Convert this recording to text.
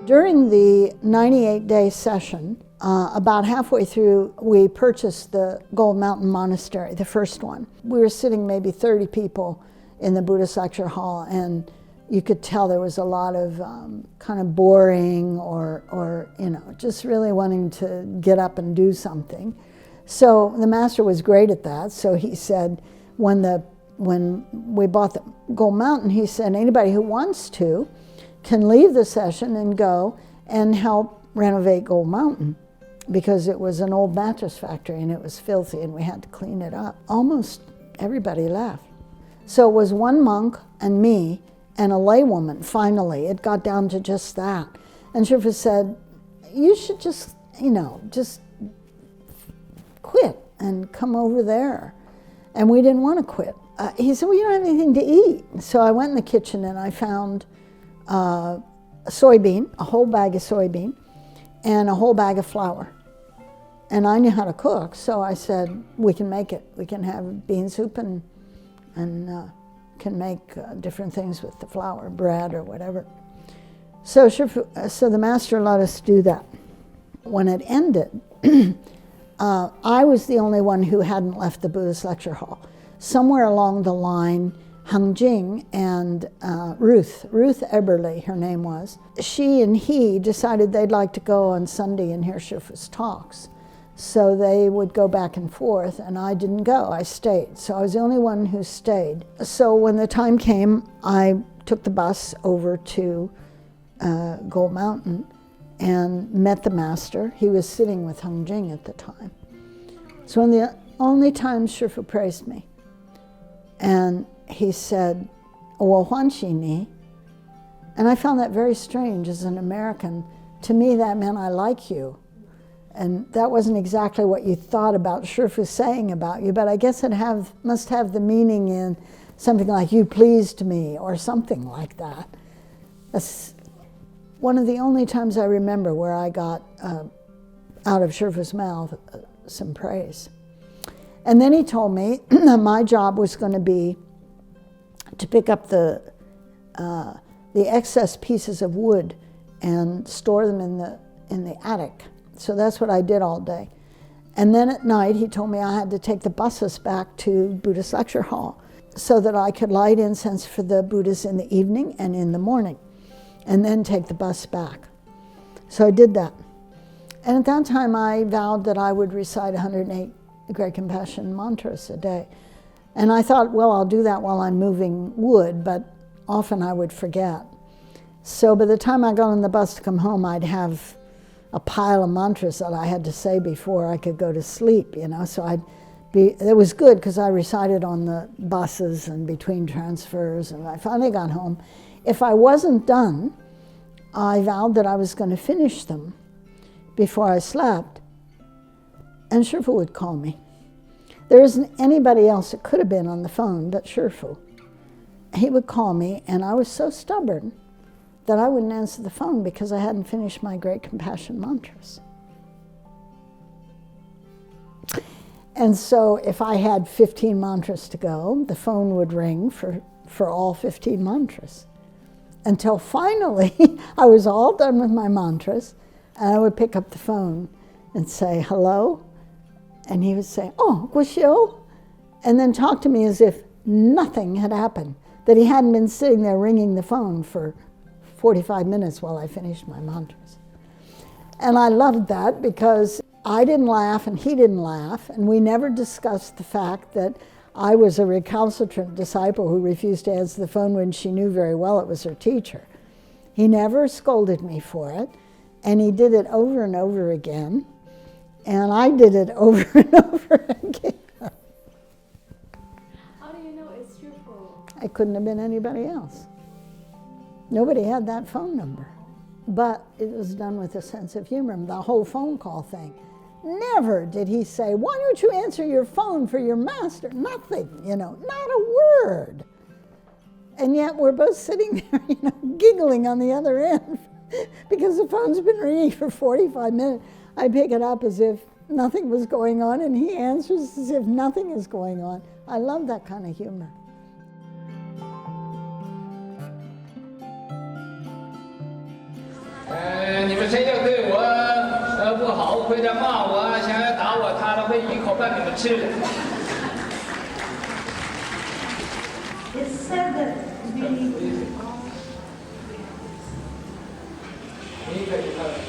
During the 98-day session, about halfway through, we purchased the Gold Mountain Monastery, the first one. We were sitting maybe 30 people in the Buddhist lecture hall, and you could tell there was a lot of kind of boring or just really wanting to get up and do something. So the master was great at that. So he said, when we bought the Gold Mountain, he said, anybody who wants to can leave the session and go and help renovate Gold Mountain, because it was an old mattress factory and it was filthy and we had to clean it up. Almost everybody left. So it was one monk and me and a laywoman. Finally, it got down to just that. And Shifu said, you should just quit and come over there. And we didn't want to quit. He said, well, you don't have anything to eat. So I went in the kitchen and I found a soybean, a whole bag of soybean, and a whole bag of flour. And I knew how to cook, so I said, we can make it. We can have bean soup and can make different things with the flour, bread or whatever. So the master let us do that. When it ended, I was the only one who hadn't left the Buddhist lecture hall. Somewhere along the line, Heng Jing and Ruth Eberle, her name was, she and he decided they'd like to go on Sunday and hear Shifu's talks. So they would go back and forth, and I didn't go, I stayed. So I was the only one who stayed. So when the time came, I took the bus over to Gold Mountain and met the master. He was sitting with Heng Jing at the time. It's one of the only times Shifu praised me. And he said, "我欢喜你." And I found that very strange as an American. To me, that meant I like you. And that wasn't exactly what you thought about Shifu saying about you, but I guess it must have the meaning in something like, you pleased me, or something like that. That's one of the only times I remember where I got out of Shifu's mouth some praise. And then he told me that my job was going to be to pick up the excess pieces of wood and store them in the attic. So that's what I did all day. And then at night, he told me I had to take the buses back to Buddhist lecture hall so that I could light incense for the Buddhists in the evening and in the morning, and then take the bus back. So I did that. And at that time, I vowed that I would recite 108 Great Compassion mantras a day. And I thought, well, I'll do that while I'm moving wood, but often I would forget. So by the time I got on the bus to come home, I'd have a pile of mantras that I had to say before I could go to sleep, So it was good because I recited on the buses and between transfers, and I finally got home. If I wasn't done, I vowed that I was going to finish them before I slept, and Shifu would call me. There isn't anybody else that could have been on the phone but Shifu. He would call me, and I was so stubborn that I wouldn't answer the phone because I hadn't finished my Great Compassion mantras. And so if I had 15 mantras to go, the phone would ring for all 15 mantras. Until finally, I was all done with my mantras, and I would pick up the phone and say, hello? And he would say, oh, Guxiu, and then talk to me as if nothing had happened, that he hadn't been sitting there ringing the phone for 45 minutes while I finished my mantras. And I loved that because I didn't laugh and he didn't laugh, and we never discussed the fact that I was a recalcitrant disciple who refused to answer the phone when she knew very well it was her teacher. He never scolded me for it, and he did it over and over again, and I did it over and over again. How do you know it's your phone? It couldn't have been anybody else. Nobody had that phone number. But it was done with a sense of humor, the whole phone call thing. Never did he say, why don't you answer your phone for your master? Nothing, not a word. And yet we're both sitting there, giggling on the other end because the phone's been ringing for 45 minutes. I pick it up as if nothing was going on, and he answers as if nothing is going on. I love that kind of humor. Hey. 你们谁要对我不好，或者骂我，想要打我，他都会一口把你们吃了。 It's said that the 你可以看。